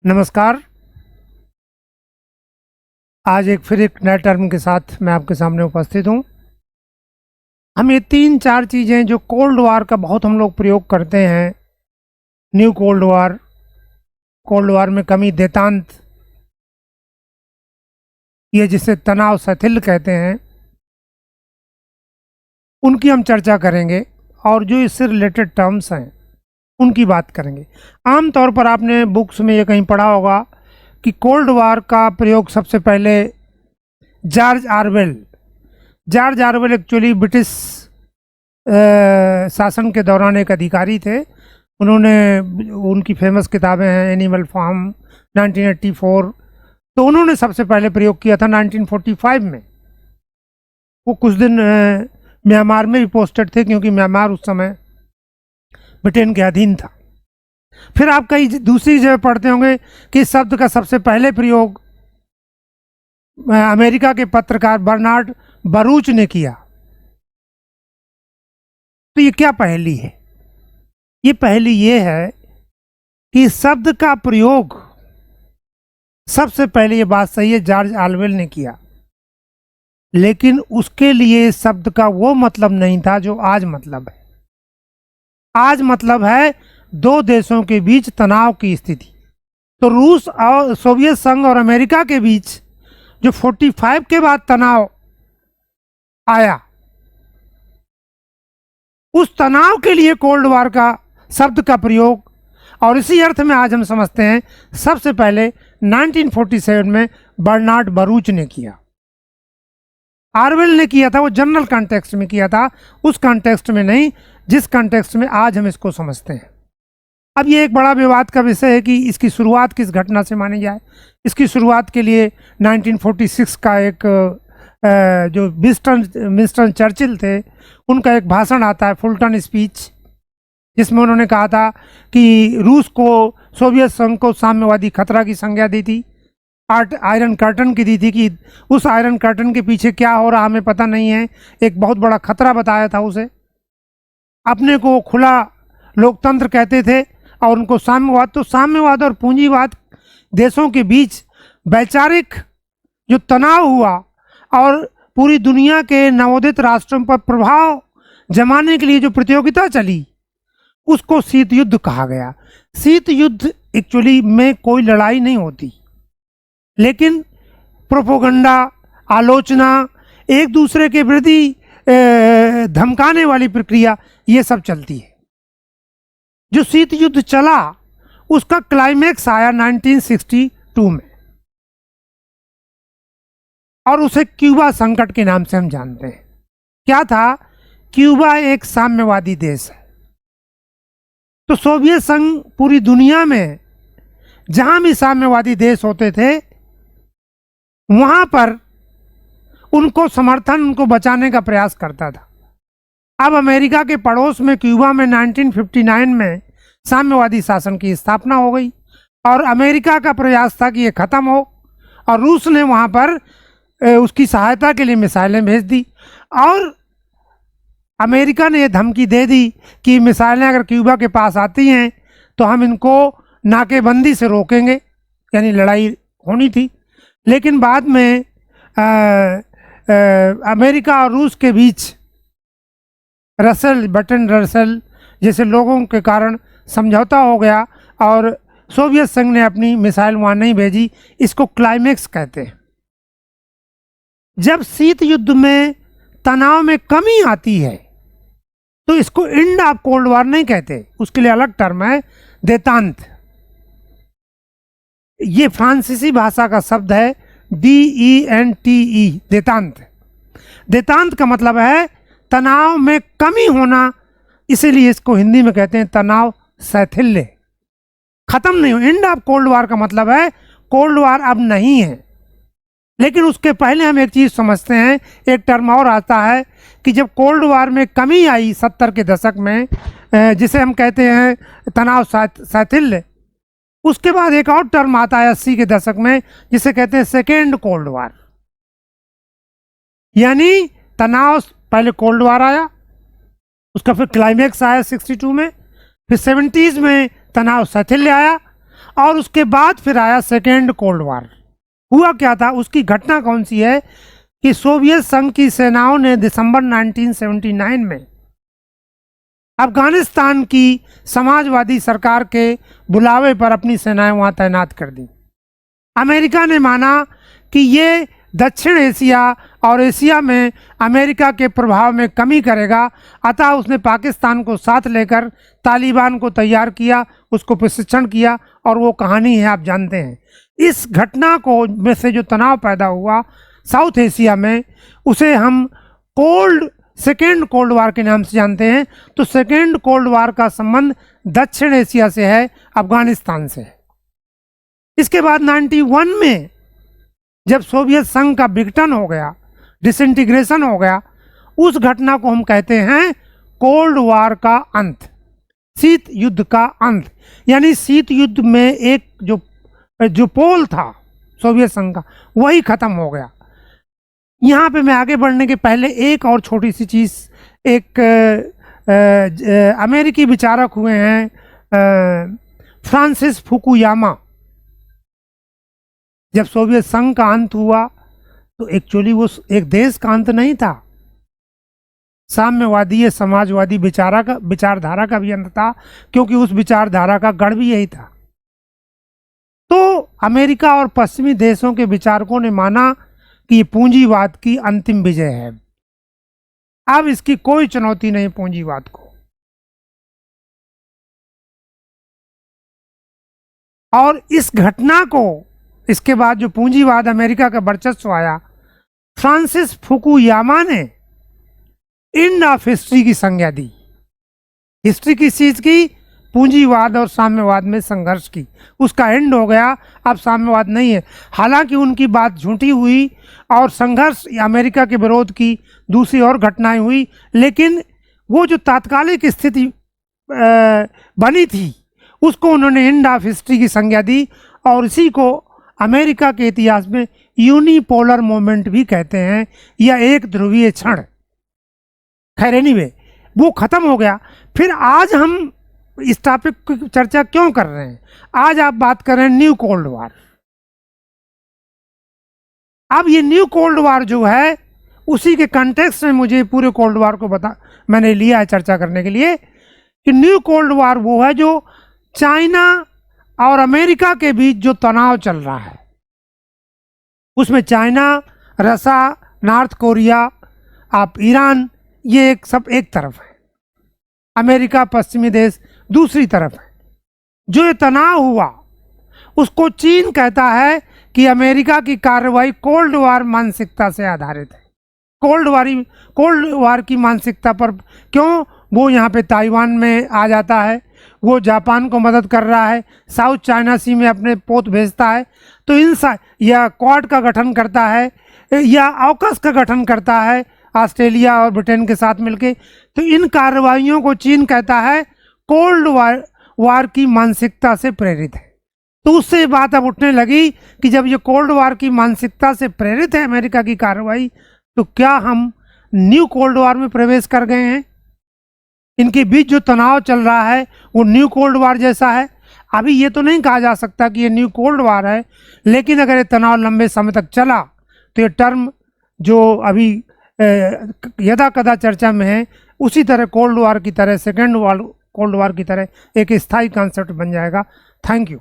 नमस्कार। आज फिर एक नए टर्म के साथ मैं आपके सामने उपस्थित हूँ। हम ये 3-4 चीज़ें जो कोल्ड वार का बहुत हम लोग प्रयोग करते हैं, न्यू कोल्ड वार में कमी, देतांत, ये जिसे तनाव शिथिल कहते हैं, उनकी हम चर्चा करेंगे और जो इससे रिलेटेड टर्म्स हैं उनकी बात करेंगे। आमतौर पर आपने बुक्स में ये कहीं पढ़ा होगा कि कोल्ड वार का प्रयोग सबसे पहले जॉर्ज ऑरवेल एक्चुअली ब्रिटिश शासन के दौरान एक अधिकारी थे। उनकी फेमस किताबें हैं एनिमल फार्म 1984, तो उन्होंने सबसे पहले प्रयोग किया था 1945 में। वो कुछ दिन म्यांमार में भी पोस्टेड थे क्योंकि म्यांमार उस समय ब्रिटेन के अधीन था। फिर आप कई दूसरी जगह पढ़ते होंगे कि इस शब्द का सबसे पहले प्रयोग अमेरिका के पत्रकार बर्नार्ड बरूच ने किया। तो ये क्या पहेली है? ये पहेली ये है कि इस शब्द का प्रयोग सबसे पहले, ये बात सही है, जॉर्ज ऑरवेल ने किया, लेकिन उसके लिए इस शब्द का वो मतलब नहीं था जो आज मतलब है। आज मतलब है दो देशों के बीच तनाव की स्थिति। तो रूस और सोवियत संघ और अमेरिका के बीच जो 45 के बाद तनाव आया, उस तनाव के लिए कोल्ड वार का शब्द का प्रयोग, और इसी अर्थ में आज हम समझते हैं, सबसे पहले 1947 में बर्नार्ड बरूच ने किया। ऑरवेल ने किया था, वो जनरल कॉन्टेक्स्ट में किया था, उस कॉन्टेक्स्ट में नहीं जिस कॉन्टेक्स्ट में आज हम इसको समझते हैं। अब ये एक बड़ा विवाद का विषय है कि इसकी शुरुआत किस घटना से मानी जाए। इसकी शुरुआत के लिए 1946 का एक जो विंस्टन चर्चिल थे, उनका एक भाषण आता है, फुलटन स्पीच, जिसमें उन्होंने कहा था कि रूस को, सोवियत संघ को साम्यवादी खतरा की संज्ञा दी थी, आयरन कर्टन की दी थी कि उस आयरन कर्टन के पीछे क्या हो रहा हमें पता नहीं है, एक बहुत बड़ा खतरा बताया था उसे। अपने को खुला लोकतंत्र कहते थे और उनको साम्यवाद। तो साम्यवाद और पूंजीवाद देशों के बीच वैचारिक जो तनाव हुआ और पूरी दुनिया के नवोदित राष्ट्रों पर प्रभाव जमाने के लिए जो प्रतियोगिता चली, उसको शीत युद्ध कहा गया। शीत युद्ध एक्चुअली में कोई लड़ाई नहीं होती, लेकिन प्रोपोगंडा, आलोचना, एक दूसरे के प्रति धमकाने वाली प्रक्रिया, ये सब चलती है। जो शीत युद्ध चला उसका क्लाइमैक्स आया 1962 में, और उसे क्यूबा संकट के नाम से हम जानते हैं। क्या था? क्यूबा एक साम्यवादी देश है। तो सोवियत संघ पूरी दुनिया में जहां भी साम्यवादी देश होते थे, वहां पर उनको समर्थन, उनको बचाने का प्रयास करता था। अब अमेरिका के पड़ोस में क्यूबा में 1959 में साम्यवादी शासन की स्थापना हो गई और अमेरिका का प्रयास था कि ये खत्म हो, और रूस ने वहां पर उसकी सहायता के लिए मिसाइलें भेज दी, और अमेरिका ने यह धमकी दे दी कि मिसाइलें अगर क्यूबा के पास आती हैं तो हम इनको नाकेबंदी से रोकेंगे, यानी लड़ाई होनी थी। लेकिन बाद में अमेरिका और रूस के बीच बटन रसल जैसे लोगों के कारण समझौता हो गया और सोवियत संघ ने अपनी मिसाइल वहां नहीं भेजी। इसको क्लाइमैक्स कहते हैं। जब शीत युद्ध में तनाव में कमी आती है तो इसको एंड ऑफ कोल्ड वार नहीं कहते, उसके लिए अलग टर्म है, देतांत। ये फ्रांसीसी भाषा का शब्द है, DENTE, देतांत। देतांत का मतलब है तनाव में कमी होना, इसीलिए इसको हिंदी में कहते हैं तनाव शैथिल्य। खत्म नहीं हो, एंड ऑफ कोल्ड वार का मतलब है कोल्ड वार अब नहीं है। लेकिन उसके पहले हम एक चीज समझते हैं, एक टर्म और आता है कि जब कोल्ड वार में कमी आई 70 के दशक में, जिसे हम कहते हैं तनाव शैथिल्य, उसके बाद एक और टर्म आता है 80 के दशक में, जिसे कहते हैं सेकेंड कोल्ड वार। यानी तनाव, पहले कोल्ड वार आया, उसका फिर क्लाइमैक्स आया 62 में, फिर 70s में तनाव शैथिल्य आया, और उसके बाद फिर आया सेकेंड कोल्ड वार। हुआ क्या था, उसकी घटना कौन सी है कि सोवियत संघ की सेनाओं ने दिसंबर 1979 में अफगानिस्तान की समाजवादी सरकार के बुलावे पर अपनी सेनाएं वहां तैनात कर दी। अमेरिका ने माना कि ये दक्षिण एशिया और एशिया में अमेरिका के प्रभाव में कमी करेगा, अतः उसने पाकिस्तान को साथ लेकर तालिबान को तैयार किया, उसको प्रशिक्षण किया, और वो कहानी है आप जानते हैं। इस घटना को में से जो तनाव पैदा हुआ साउथ एशिया में, उसे हम सेकेंड कोल्ड वार के नाम से जानते हैं। तो सेकेंड कोल्ड वार का संबंध दक्षिण एशिया से है, अफगानिस्तान से है। इसके बाद 91 में जब सोवियत संघ का विघटन हो गया, डिसइंटीग्रेशन हो गया, उस घटना को हम कहते हैं कोल्ड वार का अंत, शीत युद्ध का अंत। यानी शीत युद्ध में एक जो पोल था सोवियत संघ का, वही खत्म हो गया। यहाँ पे मैं आगे बढ़ने के पहले एक और छोटी सी चीज़, एक अमेरिकी विचारक हुए हैं फ्रांसिस फुकुयामा। जब सोवियत संघ का अंत हुआ तो एक्चुअली वो एक देश का अंत नहीं था, साम्यवादी समाजवादी विचारधारा का भी अंत था, क्योंकि उस विचारधारा का गढ़ भी यही था। तो अमेरिका और पश्चिमी देशों के विचारकों ने माना कि पूंजीवाद की अंतिम विजय है, अब इसकी कोई चुनौती नहीं पूंजीवाद को। और इस घटना को, इसके बाद जो पूंजीवाद अमेरिका का वर्चस्व आया, फ्रांसिस फुकुयामा ने एंड ऑफ हिस्ट्री की संज्ञा दी। हिस्ट्री किस चीज की? पूंजीवाद और साम्यवाद में संघर्ष की। उसका एंड हो गया, अब साम्यवाद नहीं है। हालांकि उनकी बात झूठी हुई और संघर्ष अमेरिका के विरोध की दूसरी और घटनाएं हुई, लेकिन वो जो तात्कालिक स्थिति बनी थी उसको उन्होंने एंड ऑफ हिस्ट्री की संज्ञा दी, और इसी को अमेरिका के इतिहास में यूनिपोलर मोमेंट भी कहते हैं, या एक ध्रुवीय क्षण। खैर एनीवे, वो खत्म हो गया। फिर आज हम इस टॉपिक की चर्चा क्यों कर रहे हैं? आज आप बात कर रहे हैं न्यू कोल्ड वार। अब ये न्यू कोल्ड वार जो है, उसी के कंटेक्स्ट में मुझे पूरे कोल्ड वार को मैंने लिया है चर्चा करने के लिए कि न्यू कोल्ड वार वो है जो चाइना और अमेरिका के बीच जो तनाव चल रहा है, उसमें चाइना, रसा, नॉर्थ कोरिया, आप ईरान, ये सब एक तरफ है, अमेरिका पश्चिमी देश दूसरी तरफ है। जो ये तनाव हुआ उसको चीन कहता है कि अमेरिका की कार्रवाई कोल्ड वार मानसिकता से आधारित है। कोल्ड वार की मानसिकता पर क्यों? वो यहाँ पे ताइवान में आ जाता है, वो जापान को मदद कर रहा है, साउथ चाइना सी में अपने पोत भेजता है, तो या क्वाड का गठन करता है, या ऑकस का गठन करता है ऑस्ट्रेलिया और ब्रिटेन के साथ मिलके। तो इन कार्रवाइयों को चीन कहता है कोल्ड वार की मानसिकता से प्रेरित है। तो उससे बात अब उठने लगी कि जब ये कोल्ड वार की मानसिकता से प्रेरित है अमेरिका की कार्रवाई, तो क्या हम न्यू कोल्ड वार में प्रवेश कर गए हैं? इनके बीच जो तनाव चल रहा है वो न्यू कोल्ड वार जैसा है। अभी ये तो नहीं कहा जा सकता कि ये न्यू कोल्ड वार है, लेकिन अगर ये तनाव लंबे समय तक चला तो ये टर्म जो अभी यदा कदा चर्चा में है, उसी तरह कोल्ड वार की तरह, सेकेंड कोल्ड वार की तरह एक स्थायी कॉन्सेप्ट बन जाएगा। Thank you.